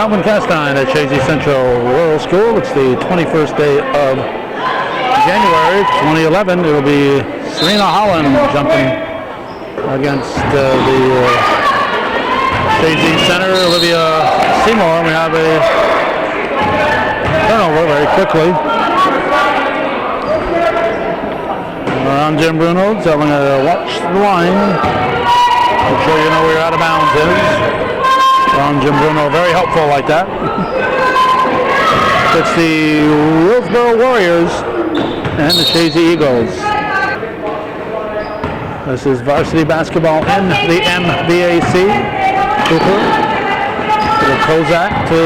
Calvin Castine at Chazy Central Rural School. It's the 21st day of January 2011. It will be Serena Holland jumping against the Chazy Center, Olivia Seymour. We have a turnover very quickly. Around Jim Bruno telling her to watch the line. Make sure you know where your out of bounds is. Ron Jim Bruno, very helpful like that. It's the Willsboro Warriors and the Chazy Eagles. This is varsity basketball in the MVAC. Cooper to the Kozak to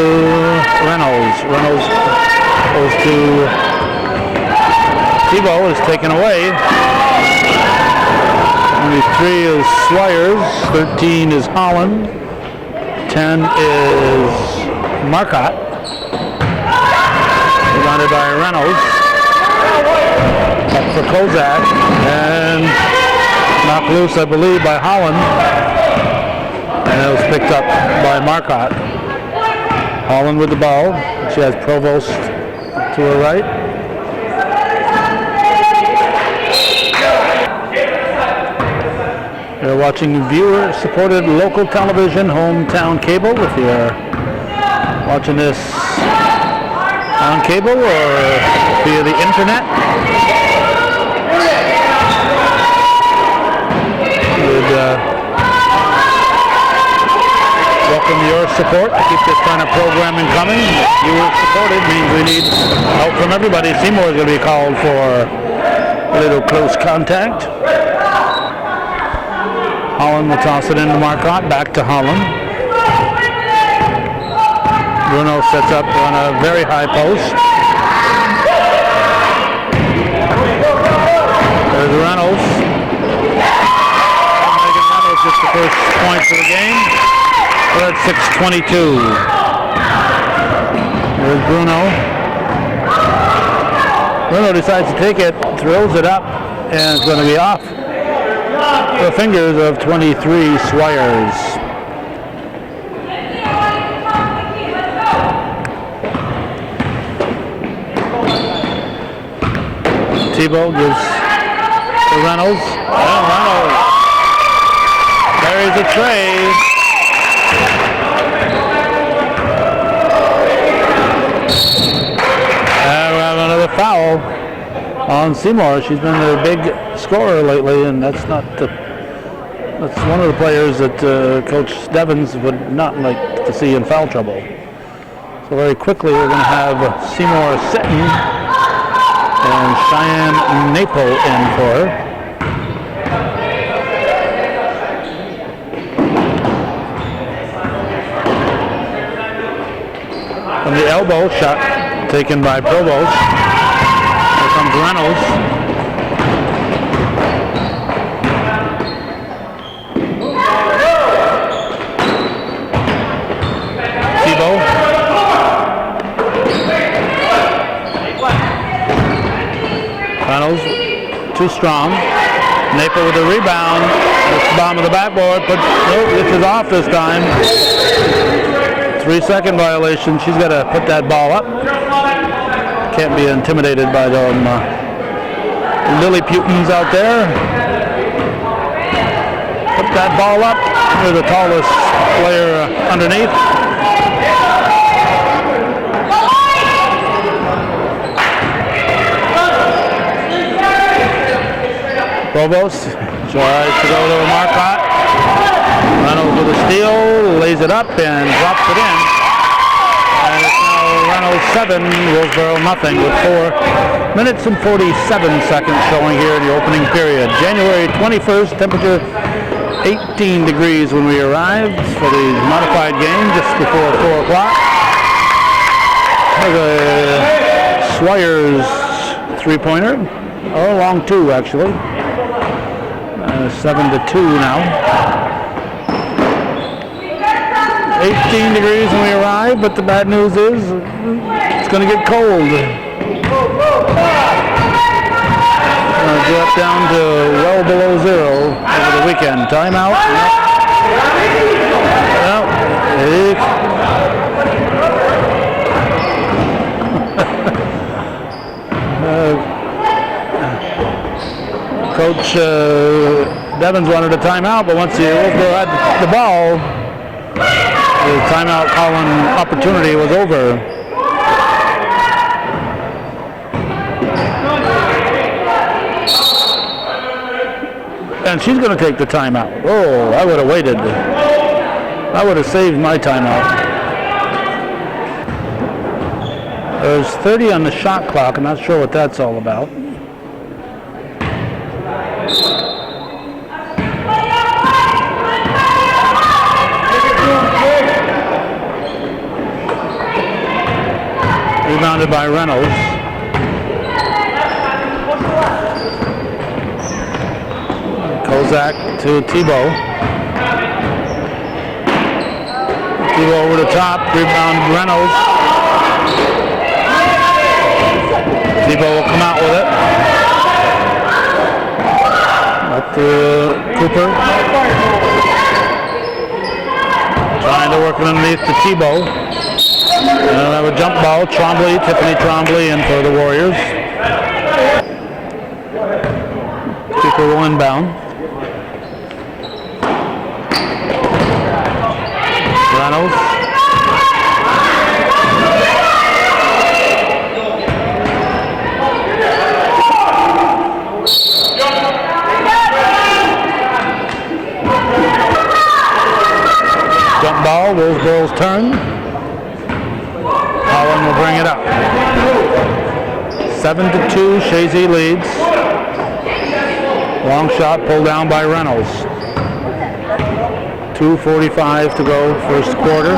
Reynolds. Reynolds goes to Tebow, is taken away. 23 is Swires, 13 is Holland. 10 is Marcotte, surrounded by Reynolds, up for Kozak, and knocked loose, I believe, by Holland, and it was picked up by Marcotte. Holland with the ball. She has Provost to her right. You're watching viewer-supported local television, hometown cable. If you're watching this on cable or via the internet, would welcome your support to keep this kind of programming coming. Viewer-supported means we need help from everybody. Seymour is going to be called for a little close contact. Holland will toss it into Marcotte, back to Holland. Bruno sets up on a very high post. There's Reynolds. Megan Reynolds gets the first point for the game. We're at 6:22. There's Bruno. Bruno decides to take it, throws it up, and it's going to be off the fingers of 23 Swires. Tebow gives to Reynolds. And Reynolds buries a tray. And we have another foul on Seymour. She's been a big scorer lately, and that's one of the players that Coach Devins would not like to see in foul trouble. So very quickly we're going to have Seymour Sitton and Cheyenne Naple in for her. From the elbow, shot taken by Provost. Here comes Reynolds. Reynolds, too strong. Naple with the rebound. It's the bottom of the backboard, but nope, this is off this time. 3-second violation. She's got to put that ball up. Can't be intimidated by them Lilliputans out there. Put that ball up. They're the tallest player underneath. Provost tries to go to Marcotte. Reynolds with a steal, lays it up and drops it in. And it's now Reynolds 7, Willsboro nothing, with 4 minutes and 47 seconds showing here in the opening period. January 21st, temperature 18 degrees when we arrived for the modified game just before 4 o'clock. There's a Swires three-pointer, or a long two actually. 7-2 now. 18 degrees when we arrive, but the bad news is it's going to get cold. Drop down to well below zero over the weekend. Timeout. Coach Devins wanted a timeout, but once Willsboro had the ball, the timeout calling opportunity was over. And she's going to take the timeout. Oh, I would have waited. I would have saved my timeout. There's 30 on the shot clock. I'm not sure what that's all about. Rebounded by Reynolds. Kozak to Tebow. Tebow over the top. Rebound Reynolds. Tebow will come out with it. Up to Cooper. Trying to work it underneath to Tebow. And have a jump ball. Tiffany Trombley in for the Warriors. Cooper will inbound. Reynolds. Jump ball, Willsboro's turn. Holland will bring it up. 7-2, Chazy leads. Long shot pulled down by Reynolds. 2:45 to go, first quarter.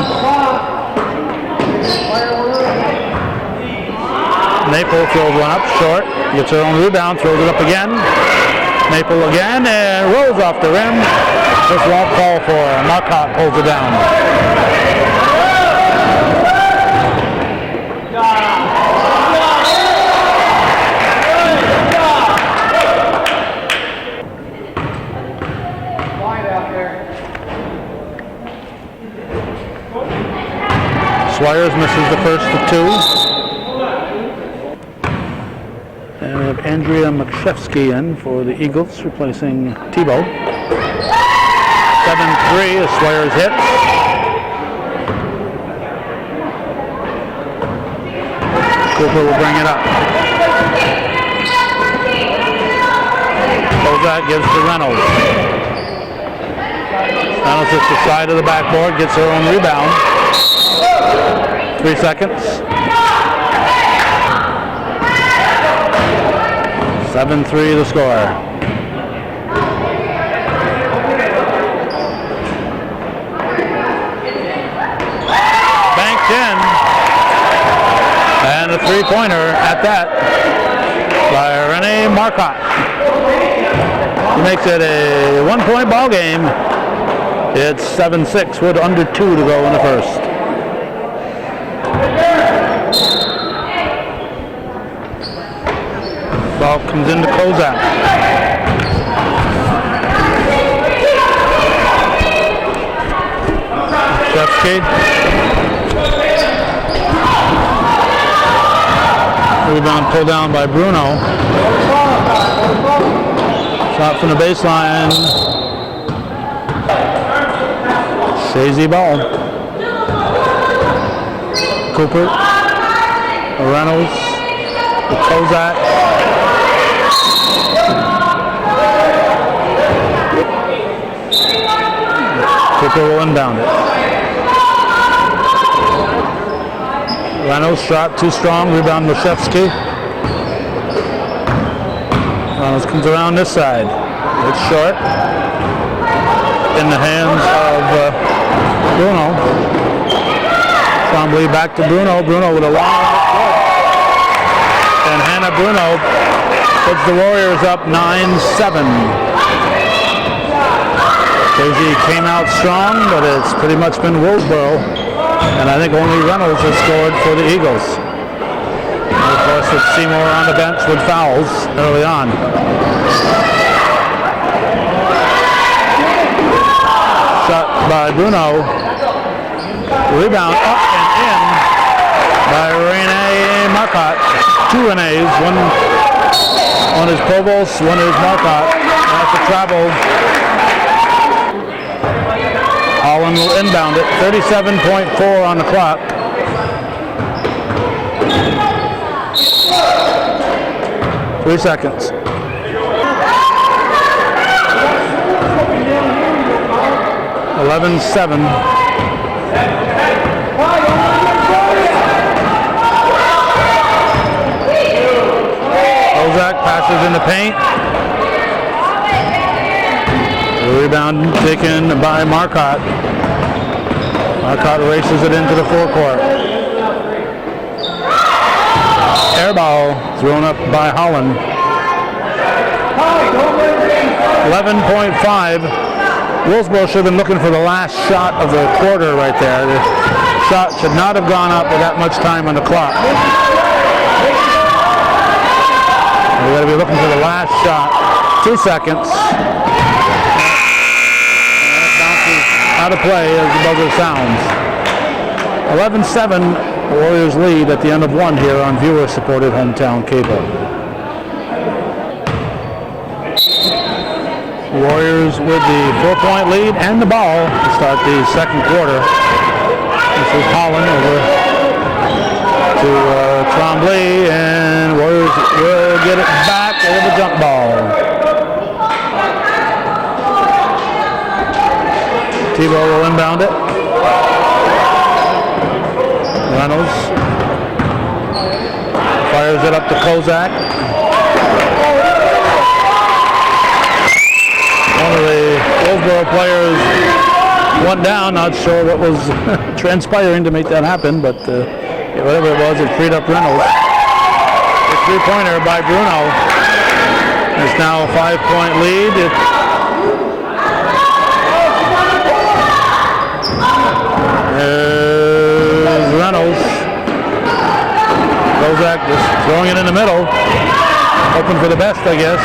Maple throws one up short, gets her own rebound, throws it up again. Maple again, and rolls off the rim. This won't call for her. Marcotte pulls it down. Swires misses the first of two. And we have Andrea McShevsky in for the Eagles, replacing Tebow. 7-3 as Swires hits. Cooper will bring it up. Kozak gives to Reynolds. Reynolds hits the side of the backboard, gets her own rebound. 3 seconds. 7-3 the score. Banked in. And a three-pointer at that by Renee Marcotte. He makes it a one-point ball game. It's 7-6 with under 2 to go in the first. Ball comes into Kozak. Shevsky. Rebound pulled down by Bruno. Shot from the baseline. Chazy ball. Cooper. Reynolds. Kozak. Cooper will inbound it. Reynolds shot too strong. Rebound Mashevsky. Reynolds comes around this side. It's short. In the hands of Bruno. Trombley back to Bruno. Bruno with a long and Hannah Bruno puts the Warriors up 9-7. Chazy came out strong, but it's pretty much been Willsboro. And I think only Reynolds has scored for the Eagles. And of course, with Seymour on the bench with fouls early on. Shot by Bruno. Rebound up and in by Renee Marcotte. 2 Renees. One is Provost, one is Marcotte. That's a travel. Holland will inbound it. 37.4 on the clock. Three seconds. (11-7). Ozak passes in the paint. The rebound taken by Marcotte. Marcotte races it into the forecourt. Air ball thrown up by Holland. 11.5. Willsboro should have been looking for the last shot of the quarter right there. The shot should not have gone up with that much time on the clock. We're going to be looking for the last shot. 2 seconds. And it bounces out of play as the buzzer sounds. 11-7. Warriors lead at the end of one here on viewer-supported hometown cable. Warriors with the 4-point lead and the ball to start the second quarter. This is Holland over to Tremblay, and Warriors will get it back over the jump ball. Tebow will inbound it. Reynolds fires it up to Kozak. One of the Willsboro players went down. Not sure what was transpiring to make that happen, but whatever it was, it freed up Reynolds. The three-pointer by Bruno. It's now a 5-point lead. Reynolds. Kozak just throwing it in the middle. Hoping for the best, I guess.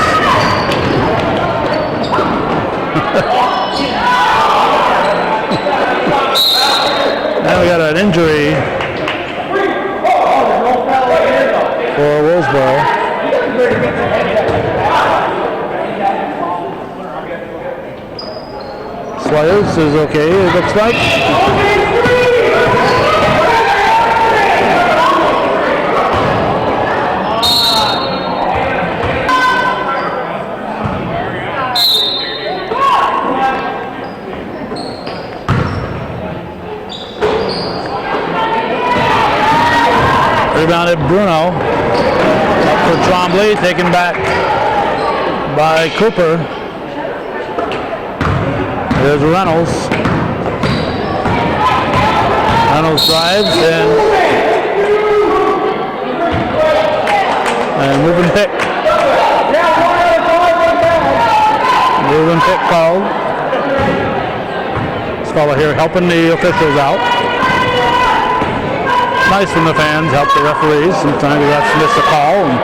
Now we got an injury for Willsboro. Slayers is okay, it looks like. Rebounded Bruno. Up for Tremblay, taken back by Cooper. There's Reynolds. Reynolds drives and moving pick. Moving pick called. This fellow here helping the officials out. Nice when the fans help the referees. Sometimes the refs miss a call, and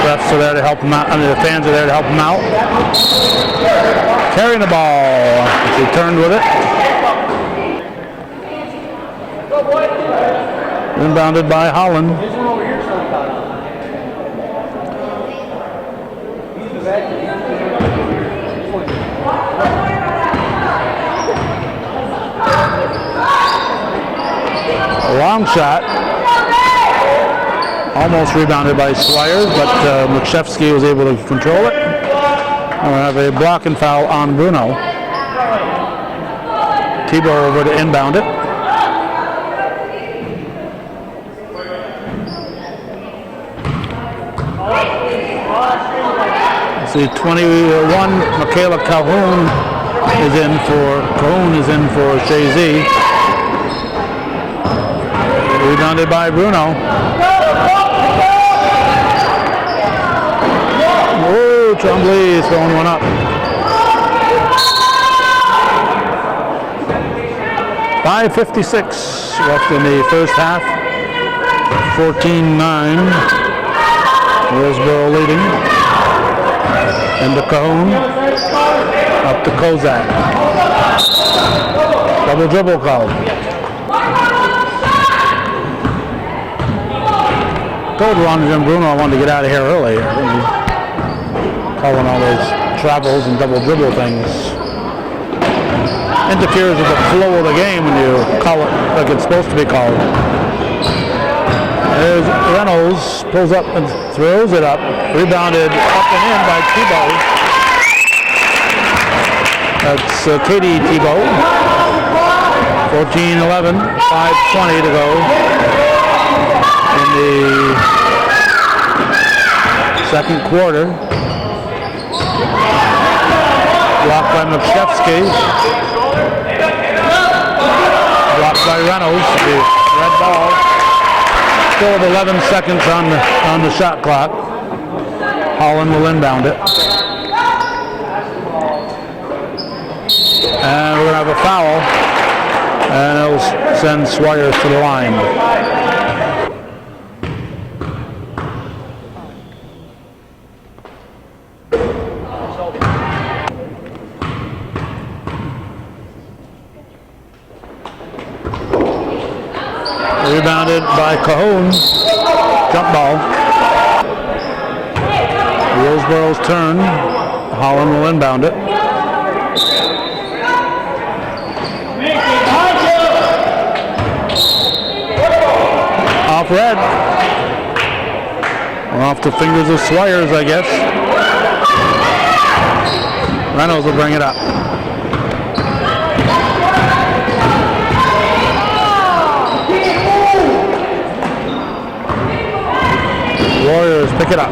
refs are there to help them out. I mean, the fans are there to help them out. Carrying the ball. He turned with it. Inbounded by Holland. A long shot, almost rebounded by Squires, but McShevsky was able to control it. And we'll have a blocking foul on Bruno. Tebow over to inbound it. See, 21, Michaela Calhoun is in for Chazy. Rebounded by Bruno. Oh, Tremblay is throwing one up. 5:56 left in the first half. 14-9. Willsboro leading. And to Cahoon. Up to Kozak. Double dribble called. told Ron and Jim Bruno I wanted to get out of here early. Calling all those travels and double dribble things. Interferes with the flow of the game when you call it like it's supposed to be called. There's Reynolds, pulls up and throws it up. Rebounded up and in by Tebow. That's Katie Tebow. 14-11, 5:20 to go in the second quarter. Blocked by McShevsky. Blocked by Reynolds. The red ball. Still with 11 seconds on the shot clock. Holland will inbound it. And we're going to have a foul. And it'll send Swires to the line. Rebounded by Cajon. Jump ball. Willsboro's turn. Holland will inbound it. Off red. Off the fingers of Swires, I guess. Reynolds will bring it up. Warriors pick it up.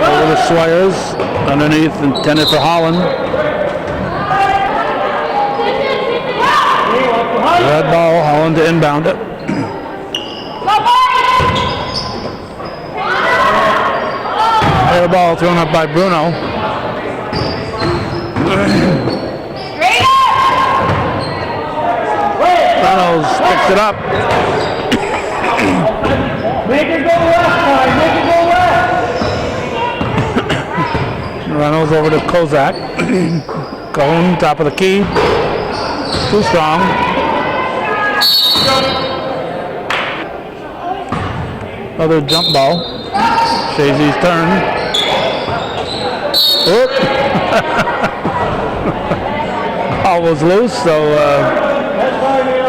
Over to Swires. Underneath, intended for Holland. Red ball, Holland to inbound it. Air ball thrown up by Bruno. Reynolds picks it up. Make it go left, Ty. Make it go left. Reynolds over to Kozak. Cajon, top of the key. Too strong. Another jump ball. Chazy's turn. Oop. Ball was loose, so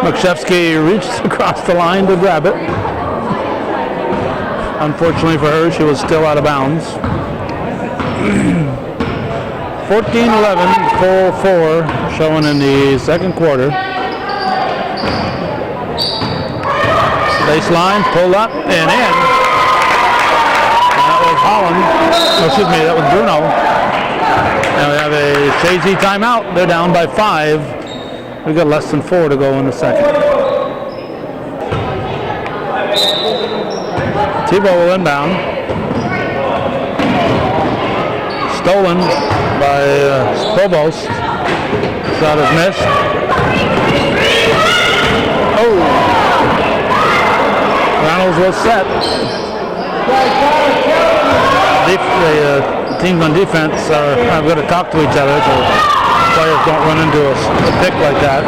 McShevsky reached across the line to grab it. Unfortunately for her, she was still out of bounds. 14-11, 4-4, showing in the second quarter. Baseline, pulled up and in. That was Holland. Oh, excuse me, that was Bruno. And we have a Chazy timeout. They're down by 5. We've got less than 4 to go in the second. Tebow will inbound. Stolen by Phobos. Shot is missed. Oh! Reynolds was set. The teams on defense are going to talk to each other so players don't run into a pick like that.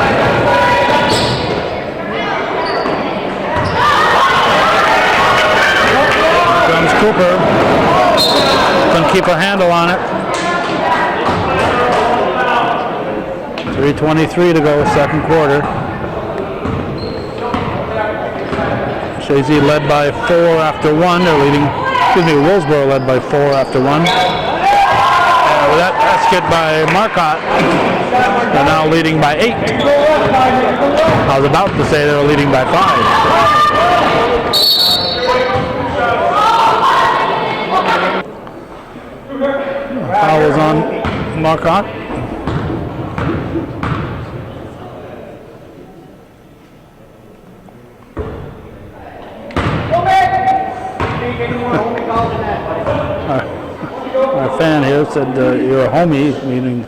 Comes Cooper. Can keep a handle on it. 3:23 to go, second quarter. Chazy led by 4 after 1. They're leading, Willsboro led by 4 after 1. With that basket by Marcotte, they're now leading by 8. I was about to say they were leading by 5. Foul was on Marcotte. Our fan here said you're a homie, meaning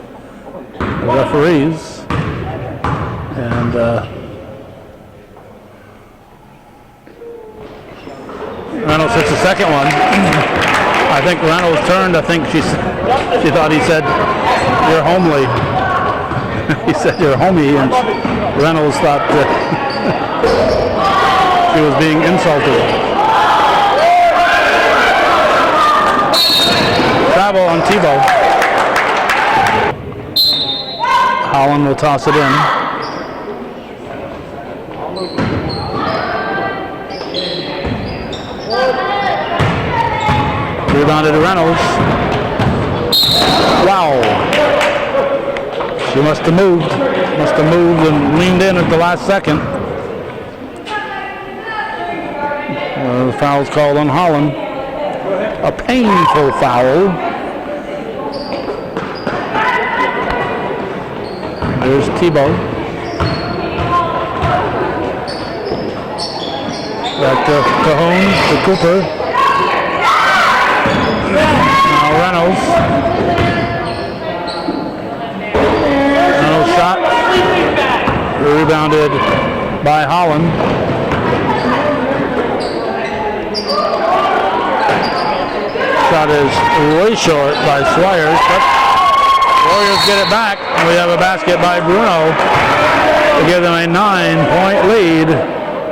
the referees. And Reynolds hits the second one. I think Reynolds turned. I think she thought he said, "You're homely." He said, "You're homie," and Reynolds thought She was being insulted. Travel on Tebow. Holland will toss it in. Rebounded to Reynolds. Wow. She must have moved and leaned in at the last second. The foul's called on Holland. A painful foul. There's Tebow. Back to Holmes, to Cooper. Now Reynolds. Reynolds shot. Rebounded by Holland. Shot is way short by Swires, but Warriors get it back. We have a basket by Bruno to give them a 9-point lead.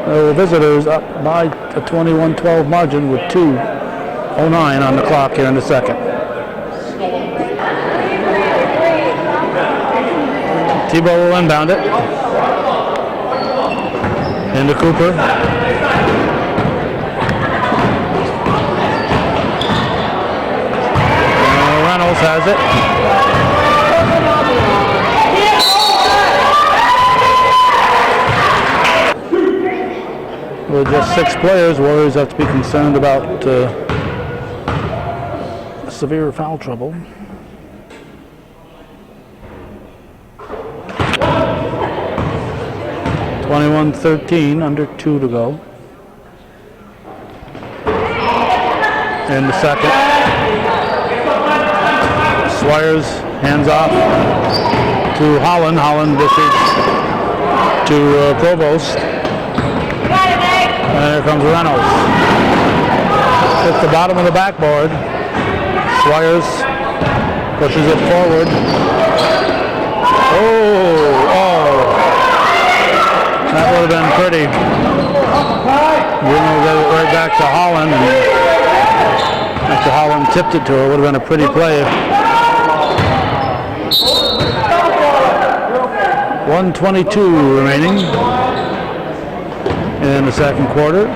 The visitors up by a 21-12 margin with 2:09 on the clock here in the second. Tebow will inbound it. Into Cooper. Reynolds has it. With just 6 players, Warriors have to be concerned about severe foul trouble. (21-13), under 2 to go. In the second. Swires hands off to Holland. Holland dishes to Provost. And here comes Reynolds. Hits the bottom of the backboard. Swires pushes it forward. Oh! That would have been pretty. Bruno got it right back to Holland. And after Holland tipped it to her, it would have been a pretty play. 1:22 remaining in the second quarter.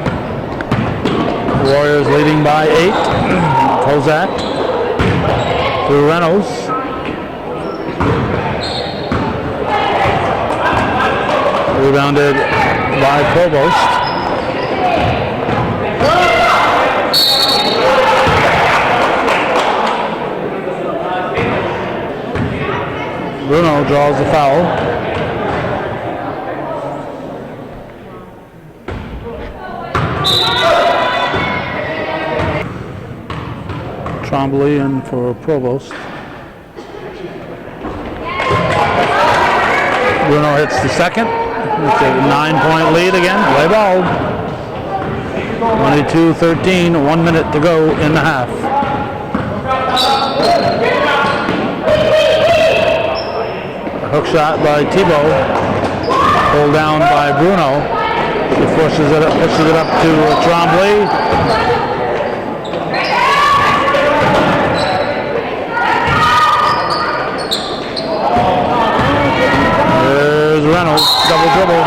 Warriors leading by 8. Kozak to Reynolds. Rebounded by Provost. Bruno draws the foul. Trombley in for Provost. Bruno hits the second. It's a 9-point lead again. Play ball. 22-13, 1 minute to go in the half. A hook shot by Tebow. Pulled down by Bruno. He pushes it up to Trombley. Reynolds, double dribble.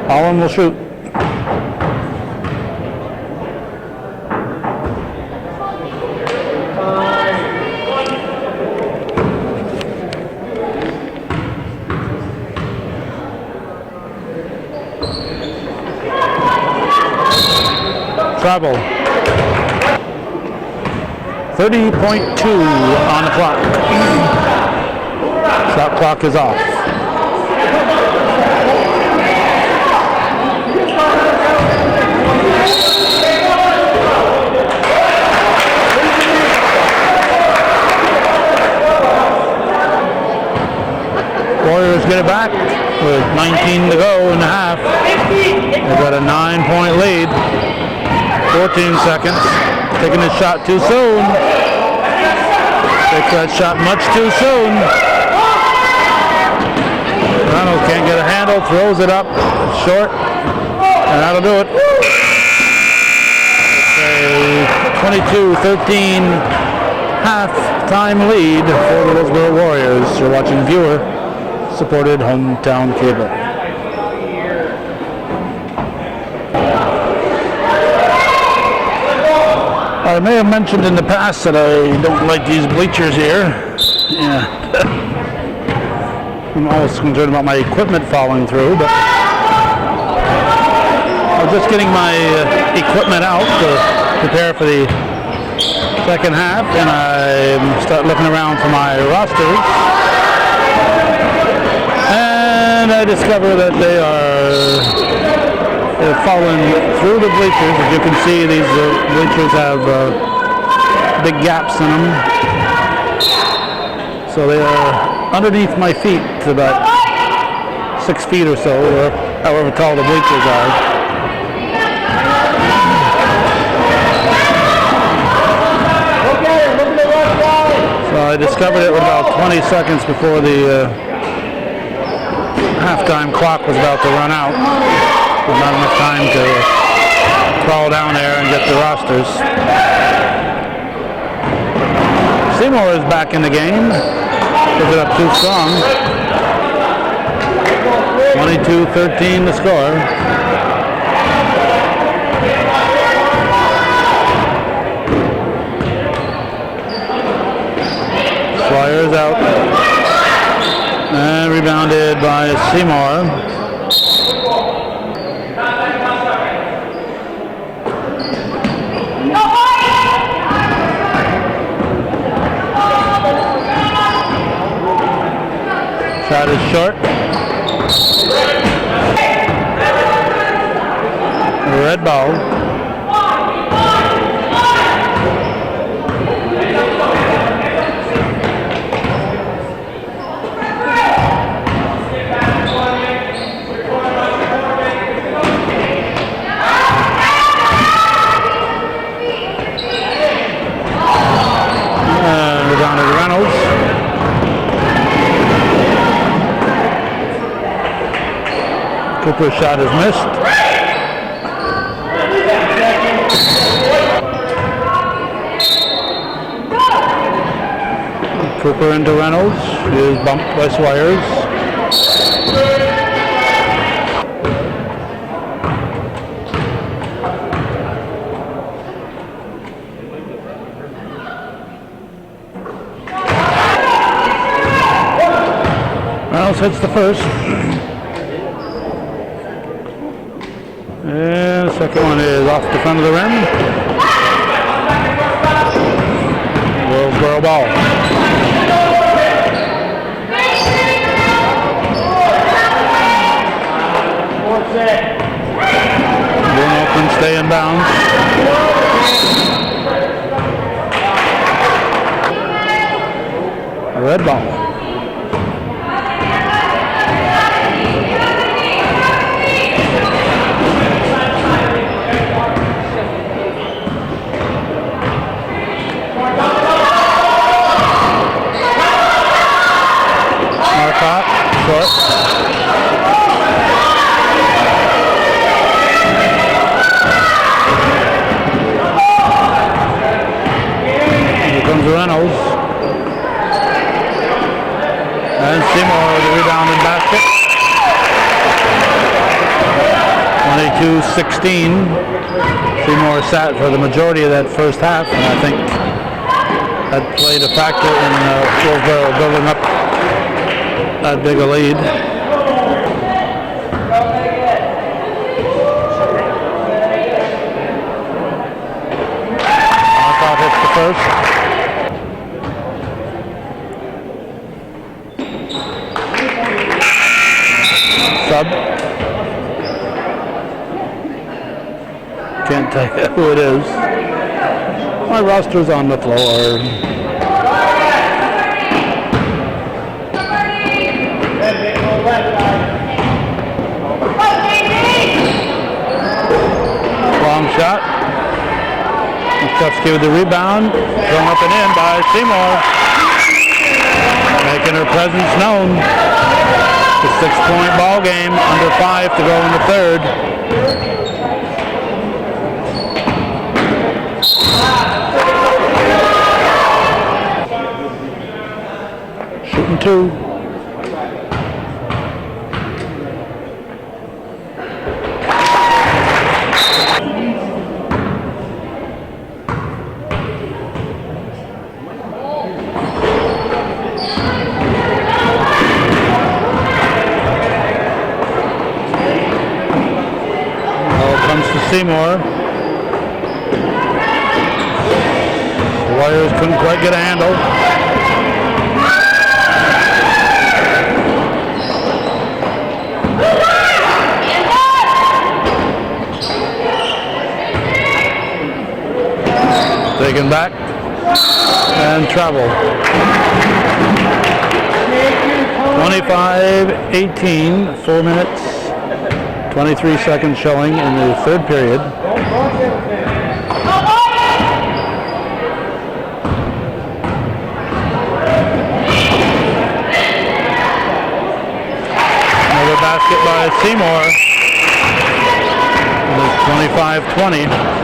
Holland will shoot. Travel. 30.2 on the clock. Shot clock is off. get it back with 19 to go in the half. They've got a 9-point lead. 14 seconds. Taking the shot too soon. Takes that shot much too soon. Reynolds can't get a handle, throws it up short, and that'll do it. It's a 22-13 half-time lead for the Willsboro Warriors. You're watching viewer-supported hometown cable. I may have mentioned in the past that I don't like these bleachers here. Yeah. I'm always concerned about my equipment falling through, but I was just getting my equipment out to prepare for the second half, and I start looking around for my rosters, and I discover that they're falling through the bleachers. As you can see, these bleachers have big gaps in them, so they are underneath my feet to about 6 feet or so, or however tall the bleachers are. So I discovered it about 20 seconds before the halftime clock was about to run out. Not enough time to crawl down there and get the rosters. Seymour is back in the game. Took it up too strong. 22-13 the score. Flyers out. And rebounded by Seymour. Shot is short. Red ball. We're down to Reynolds. Cooper's shot is missed. Cooper into Reynolds. He is bumped by Swires. Reynolds hits the first. And the second one is off the front of the rim. Willsboro ball. Bruno can stay in bounds. Red ball. Short. Here comes Reynolds. And Seymour with the rebounded basket. 22-16. Seymour sat for the majority of that first half, and I think that played a factor in Willsboro building up that big a lead. Markoff hits the first. Sub. Can't tell you who it is. My roster's on the floor. long shot. Chefsky with the rebound. Thrown up and in by Seymour. Making her presence known. It's a 6-point ball game. Under 5 to go in the third. Shooting 2. Seymour. The Warriors couldn't quite get a handle. Taken back and travel. 25-18, 4 minutes. 23 seconds showing in the third period. Another basket by Seymour. It's 25-20.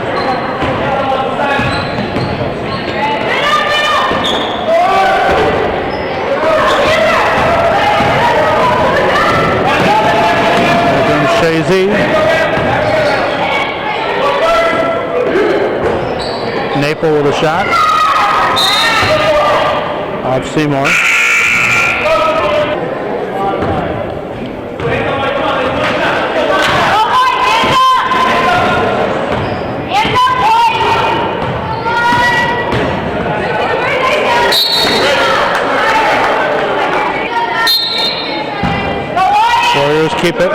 Chazy. Naple with a shot. Off Seymour. Warriors keep it.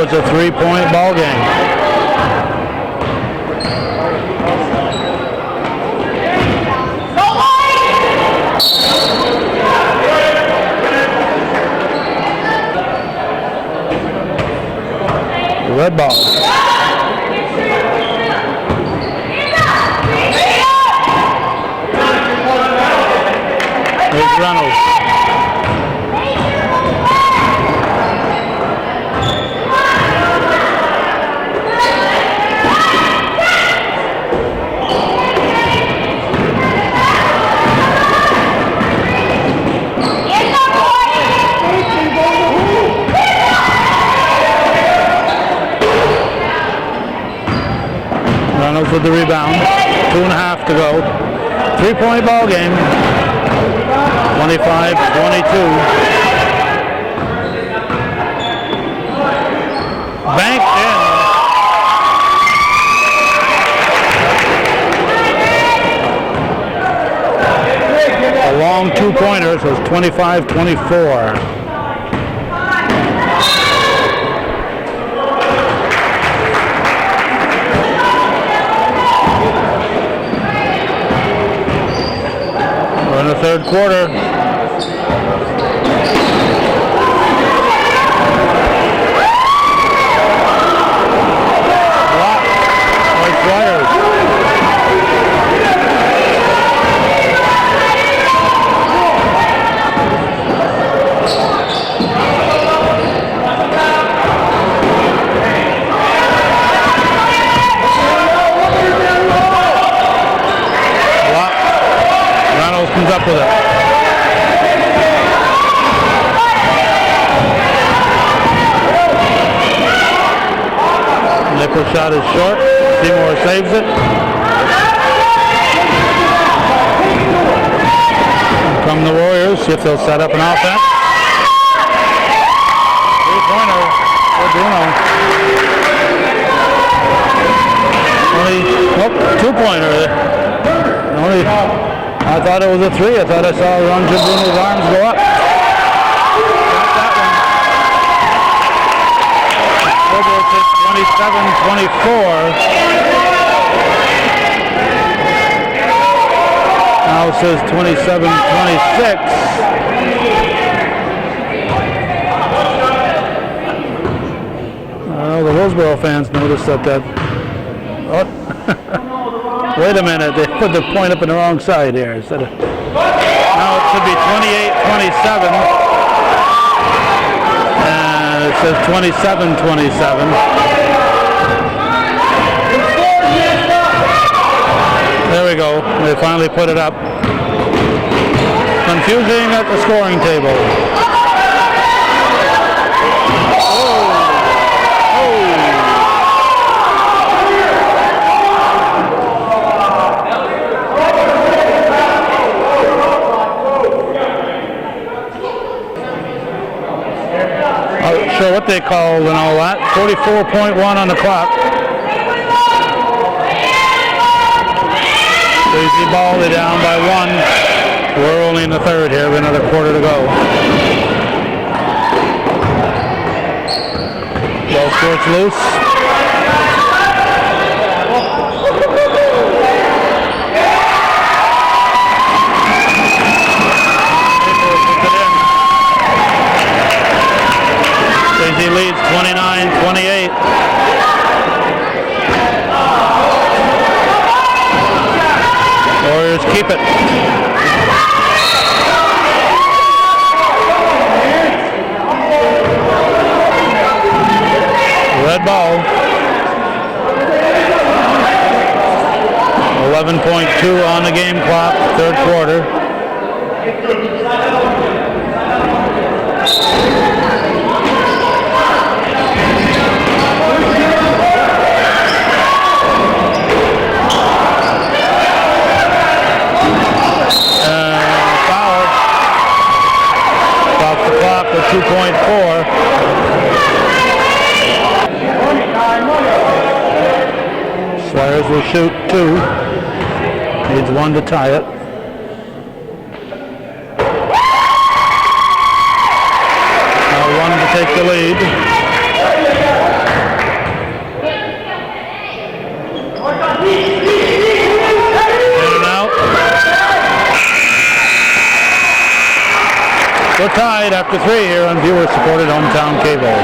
It's a 3-point ball game. The red ball. Here's Reynolds. Reynolds with the rebound. 2.5 to go. 3-point ball game. 25-22. Banked in. A long 2-pointer, so it's 25-24. In the third quarter. Block. White Flyers. Comes up with it. Nipper shot is short. Seymour saves it. Come the Warriors, see if they'll set up an offense. 3-pointer for Bruno. 2-pointer. Only I thought it was a 3. I thought I saw Ron Bruno's arms go up. Got that one. Scoreboard says 27-24. Now it says 27-26. The Willsboro fans noticed that. Oh. Wait a minute, they put the point up in the wrong side here. Instead of, now it should be 28-27. And it says 27-27. There we go. They finally put it up. Confusing at the scoring table. Sure what they called and all that. 44.1 on the clock. Easy ball, they're down by 1. We're only in the third here, we have another quarter to go. Ball squirts loose. Chazy leads 29-28. Warriors keep it. Red ball. 11.2 on the game clock, third quarter. Off the clock with 2.4. Flyers will shoot 2. Needs 1 to tie it. Now 1 to take the lead. In and out. We're tied after 3 here on viewer-supported hometown cable.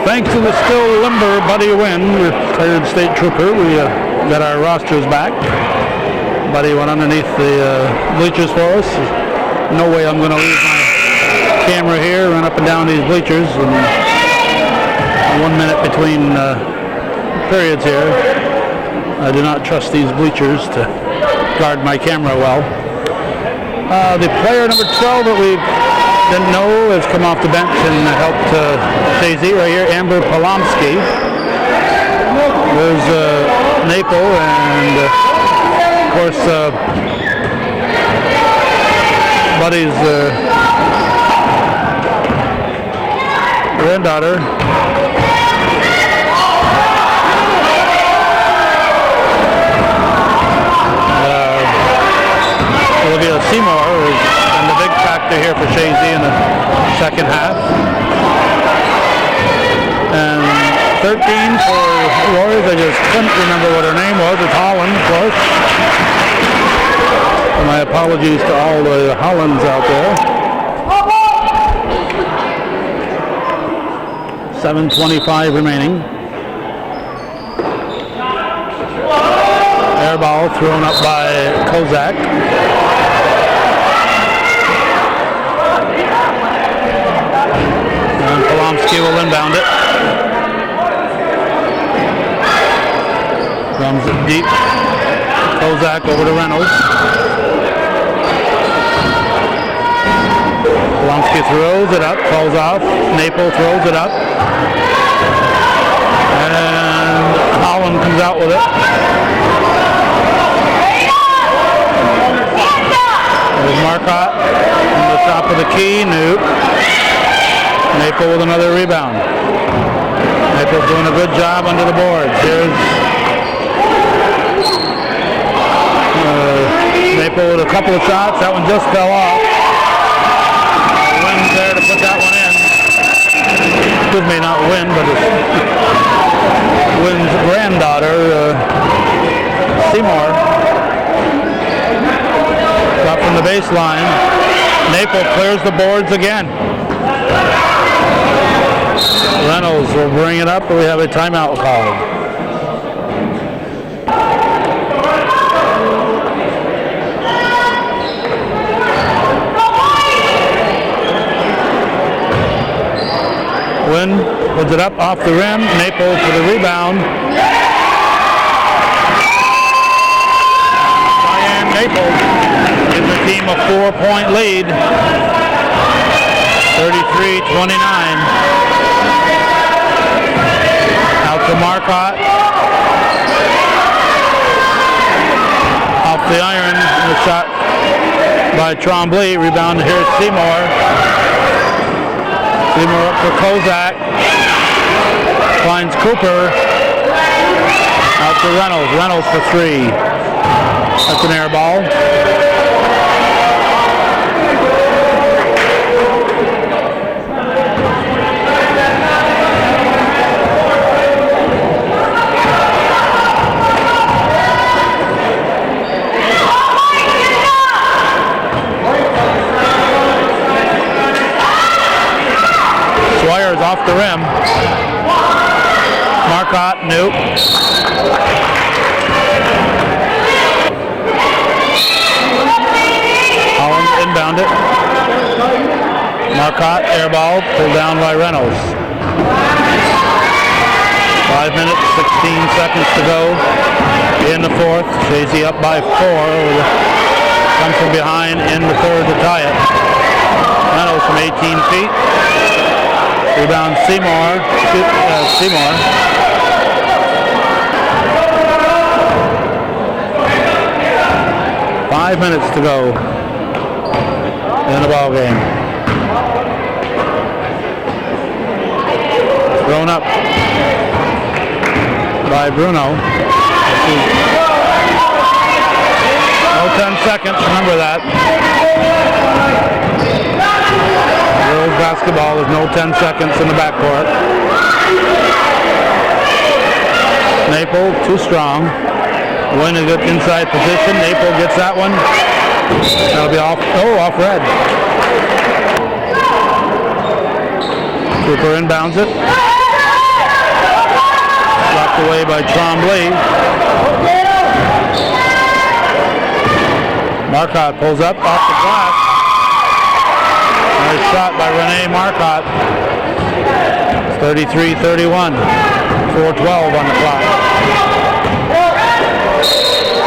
Thanks to the still limber Buddy Wynn, retired state trooper, we got our rosters back. Buddy went underneath the bleachers for us. No way I'm going to leave my camera here, run up and down these bleachers. And 1 minute between periods here. I do not trust these bleachers to guard my camera well. The player number 12 that we didn't know has come off the bench and helped Chazy right here, Amber Polomsky. There's Naple and of course Buddy's granddaughter. Olivia Seymour is the big factor here for Chazy in the second half. And 13 for Warriors, I just couldn't remember what her name was. It's Holland, of course. My apologies to all the Hollands out there. 7:25 remaining. Air ball thrown up by Kozak. And Polomsky will inbound it. Comes it deep. Kozak over to Reynolds. Polomsky throws it up, falls off. Naple throws it up. And Holland comes out with it. There's Marcotte on the top of the key. Nope. Naple with another rebound. Naple's doing a good job under the boards. Here's Maple with a couple of shots. That one just fell off. Wynn's there to put that one in. Excuse me, not Wynn, but it's Wynn's granddaughter, Seymour. Up from the baseline. Maple clears the boards again. Reynolds will bring it up, but we have a timeout called. Wynn puts it up off the rim. Maple for the rebound. Diane Maple gives the team a 4-point lead. 33-29. Out to Marcotte. Off the iron. The shot by Tremblay. Rebound here at Seymour. Seymour up for Kozak. Finds Cooper. Out to Reynolds. Reynolds for three. That's an air ball. Swires off the rim. Marcotte, nope. Holland inbound it. Marcotte, air ball, pulled down by Reynolds. 5 minutes, 16 seconds to go in the fourth. Chazy up by 4. Comes from behind in the third to tie it. Reynolds from 18 feet. Rebound Seymour. Seymour. Five minutes to go in the ball game. Thrown up by Bruno. No 10 seconds, remember that. Girls basketball, there's no 10 seconds in the backcourt. Maple, too strong. Wynn is good inside position. Maple gets that one. That'll be off. Oh, off red. Cooper inbounds it. Blocked away by Tremblay. Marcotte pulls up off the glass. Nice shot by Renee Marcotte. 33-31. 4:12 on the clock.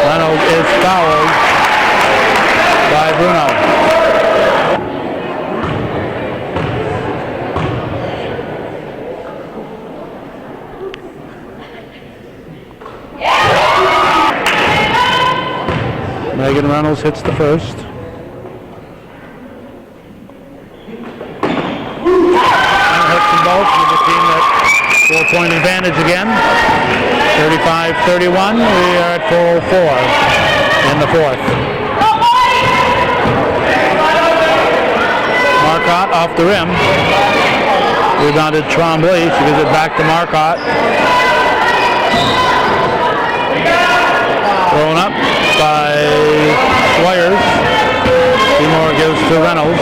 Reynolds is fouled by Bruno. Megan Reynolds hits the first. Both with the team at 4-point advantage again. 35-31. We are at 4:04 in the fourth. Marcotte off the rim. Rebounded Tremblay. She gives it back to Marcotte. Thrown up by Swires. Seymour gives to Reynolds.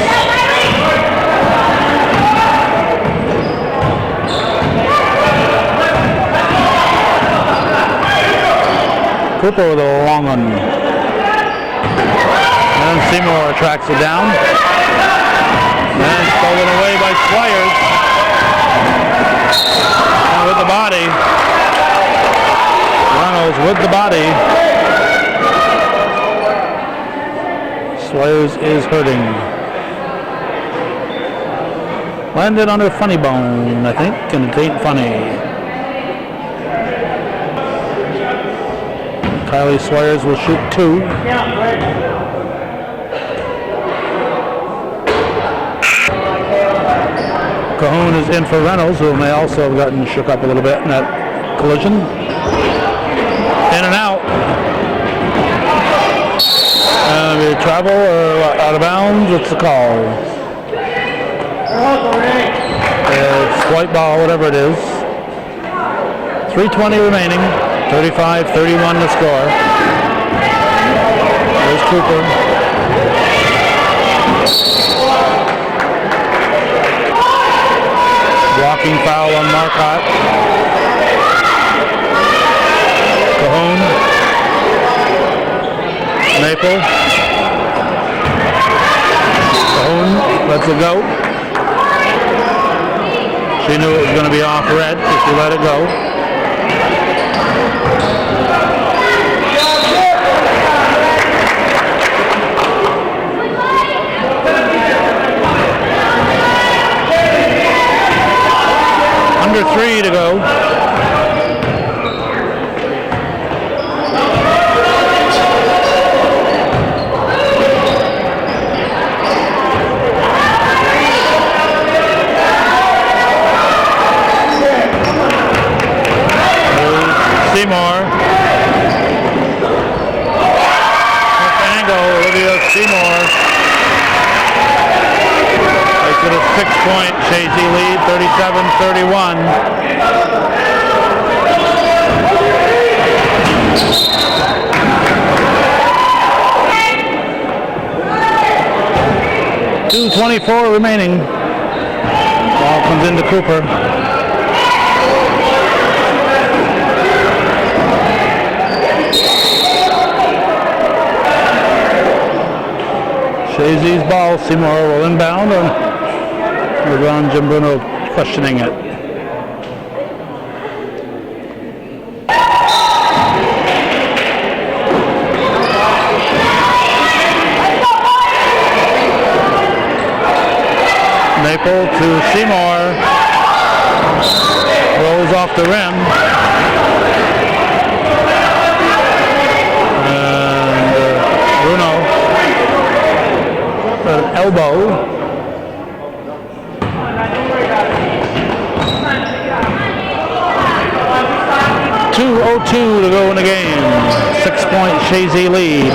Cooper with a long one. And Seymour tracks it down. And stolen away by Swires. And with the body. Reynolds with the body. Swires is hurting. Landed on her funny bone, I think, and it ain't funny. Kylie Swires will shoot 2. Cahoon is in for Reynolds, who may also have gotten shook up a little bit in that collision. In and out. Travel or out of bounds? What's the call? It's white ball, whatever it is. 3:20 remaining. 35-31 to score. There's Cooper. Blocking foul on Marcotte. Cahoon. Maple. Cahoon lets it go. She knew it was going to be off red, so she let it go. Under 3 to go. Seymour. Seymour. Makes it a 6-point Chazy lead, 37-31. .224 remaining. Ball comes into Cooper. Chazy's ball. Seymour will inbound, and LeBron Jimbuno questioning it. Maple to Seymour. Rolls off the rim. And Bruno. An elbow. 2:02 to go in the game. 6-point Chazy lead.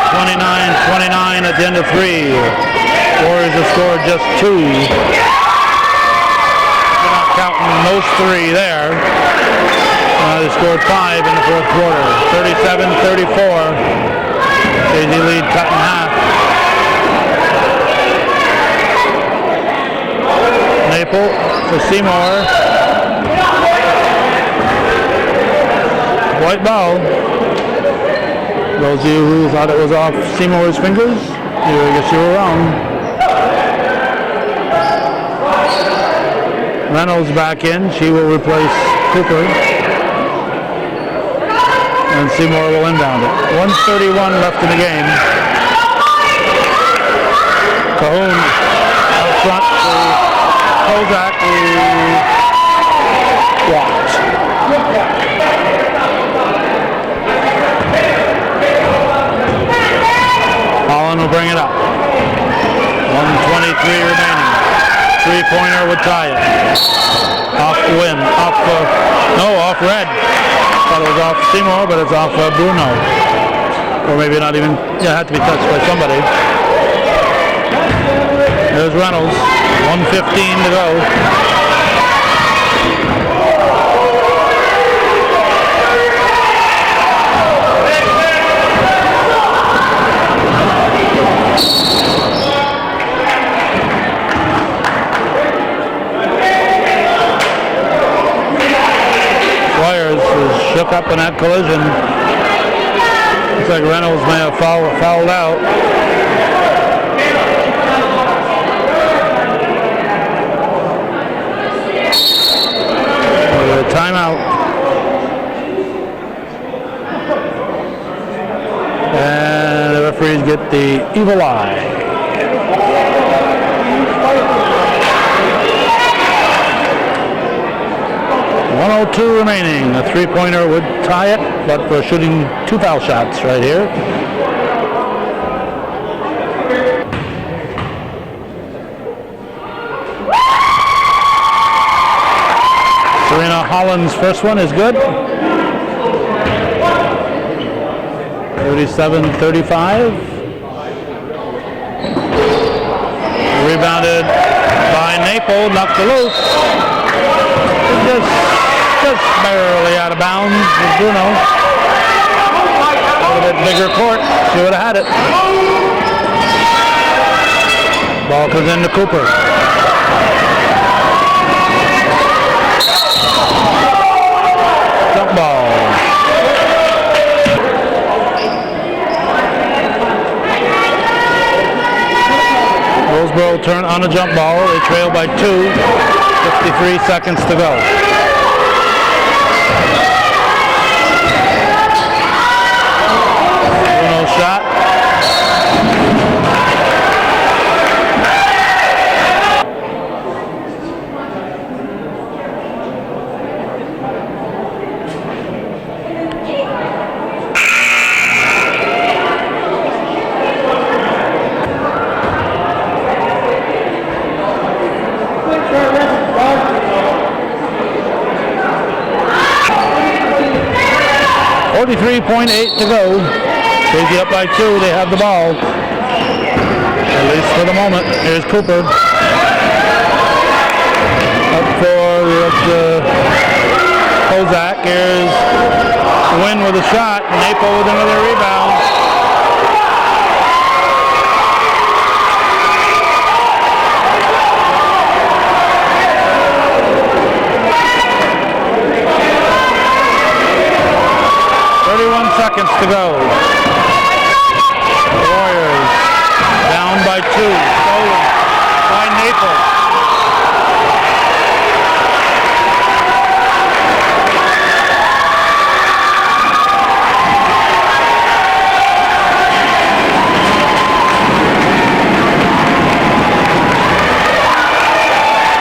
29-29 at the end of 3. Warriors have scored just 2. We're not counting those 3 there. They scored 5 in the fourth quarter. 37-34. Chazy lead cut in half. Maple to Seymour. White ball. Those of you who thought it was off Seymour's fingers, I guess you were wrong. Reynolds back in. She will replace Cooper. And Seymour will inbound it. 1:31 left in the game. Cahoon out front to Kozak, who walked. Holland will bring it up. 1:23 remaining. 3-pointer would tie it. Off the win. Off red. Thought it was off Seymour, but it's off Bruno. Or maybe not even, had to be touched by somebody. There's Reynolds. 1:15 to go. Shook up in that collision. Looks like Reynolds may have fouled out. Timeout. And the referees get the evil eye. .102 remaining. A 3-pointer would tie it, but we're shooting 2 foul shots right here. Serena Holland's first one is good. 37-35. Rebounded by Naple, knocked it loose. Just barely out of bounds with Bruno. A little bit bigger court, she would have had it. Ball comes into Cooper. Jump ball. Willsboro turn on a jump ball. They trail by 2. 53 seconds to go. Bruno shot. .8 to go. Chazy up by 2. They have the ball. At least for the moment. Here's Cooper. Up for Kozak. Here's Wynn with a shot. Naple with another rebound. Seconds to go. The Warriors down by 2. Stolen by Naple.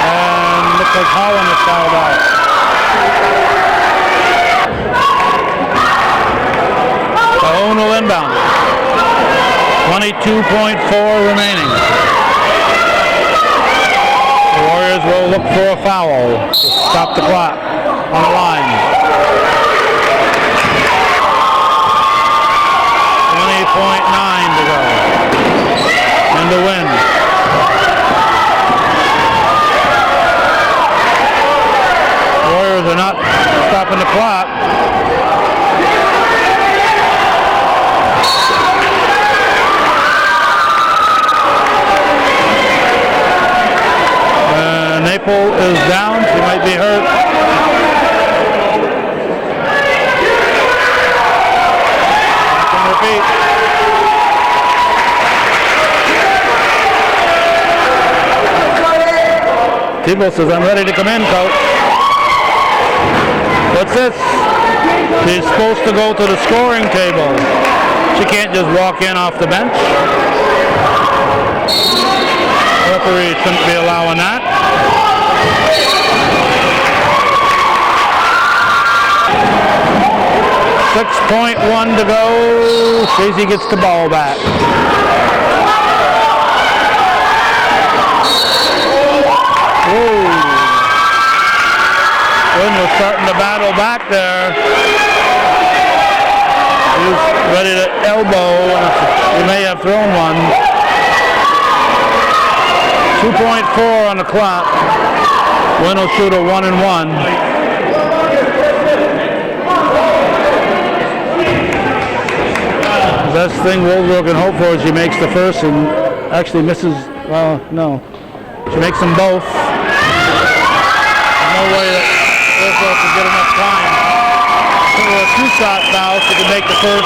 And looks like Holland is fouled out. Will inbound. 22.4 remaining. The Warriors will look for a foul to stop the clock on the line. 20.9 to go. And to win. The Warriors are not stopping the clock. Naple is down. She might be hurt. Can repeat. Tebow says, I'm ready to come in, coach. What's this? She's supposed to go to the scoring table. She can't just walk in off the bench. Referee shouldn't be allowing that. 6.1 to go. Chazy gets the ball back. Wynn was starting to battle back there. He was ready to elbow. He may have thrown one. 2.4 on the clock. Wynn will shoot a 1-and-1. The best thing Willsboro can hope for is she makes the first and actually misses. Well, no. She makes them both. There's no way that Willsboro can get enough time. If it were a two-shot foul, she could make the first,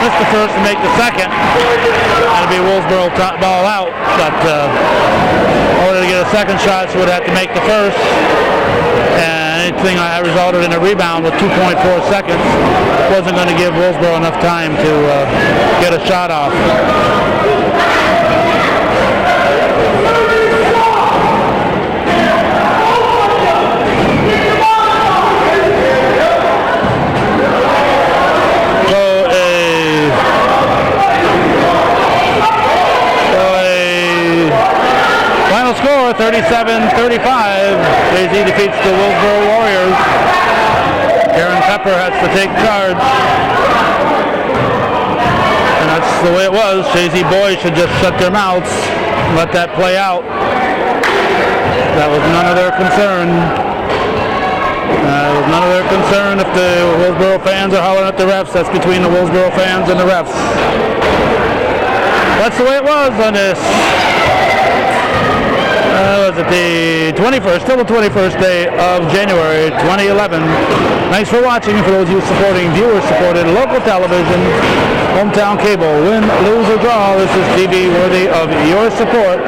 miss the first and make the second. That'd be Willsboro top ball out. But in order to get a second shot, she would have to make the first. And anything that resulted in a rebound with 2.4 seconds wasn't going to give Willsboro enough time to get a shot off. Score 37-35. Chazy defeats the Willsboro Warriors. Karen Pepper has to take charge. the way it was. Chazy boys should just shut their mouths and let that play out. That was none of their concern. It was none of their concern if the Willsboro fans are hollering at the refs. That's between the Willsboro fans and the refs. That's the way it was on this. Was it the 21st, still the 21st day of January 2011. Thanks for watching. For those of you supporting, viewers supported local television, hometown cable. Win, lose, or draw, this is TV worthy of your support.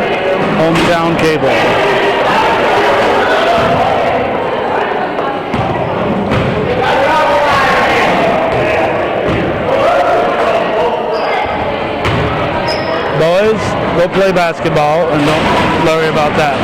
Hometown cable. Boys, go play basketball and don't worry about that.